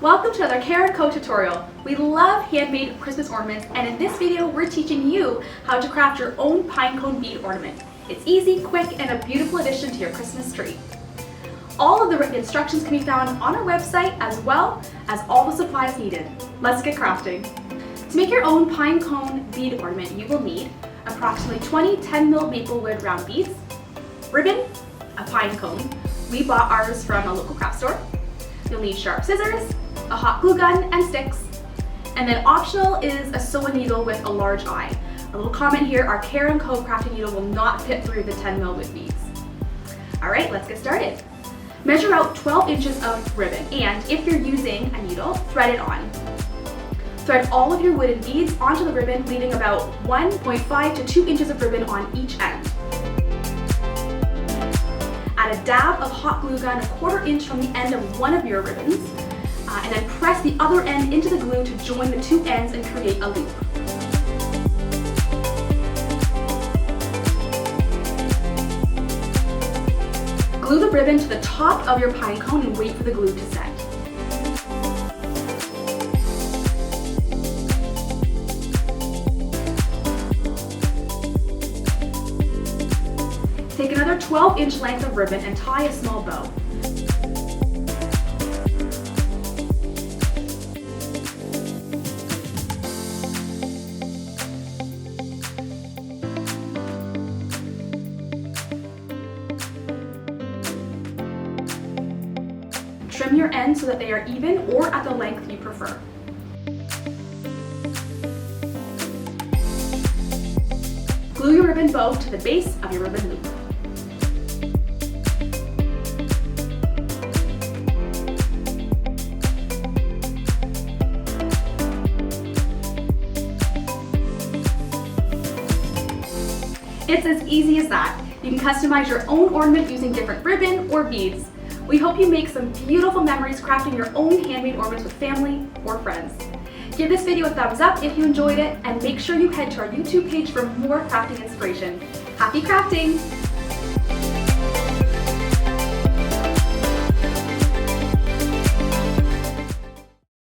Welcome to another Cara Co tutorial. We love handmade Christmas ornaments, and in this video we're teaching you how to craft your own pinecone bead ornament. It's easy, quick, and a beautiful addition to your Christmas tree. All of the written instructions can be found on our website as well as all the supplies needed. Let's get crafting. To make your own pinecone bead ornament, you will need approximately 20 10mm maple wood round beads, ribbon, a pine cone. We bought ours from a local craft store. You'll need sharp scissors, a hot glue gun, and sticks. And then optional is a sewing needle with a large eye. A little comment here, our Cara Co crafting needle will not fit through the 10mm wood beads. All right, let's get started. Measure out 12 inches of ribbon, and if you're using a needle, thread it on. Thread all of your wooden beads onto the ribbon, leaving about 1.5 to 2 inches of ribbon on each end. Add a dab of hot glue gun 1/4 inch from the end of one of your ribbons, and then press the other end into the glue to join the two ends and create a loop. Glue the ribbon to the top of your pine cone and wait for the glue to set. Take another 12-inch length of ribbon and tie a small bow. Trim your ends so that they are even or at the length you prefer. Glue your ribbon bow to the base of your ribbon loop. It's as easy as that. You can customize your own ornament using different ribbon or beads. We hope you make some beautiful memories crafting your own handmade ornaments with family or friends. Give this video a thumbs up if you enjoyed it, and make sure you head to our YouTube page for more crafting inspiration. Happy crafting!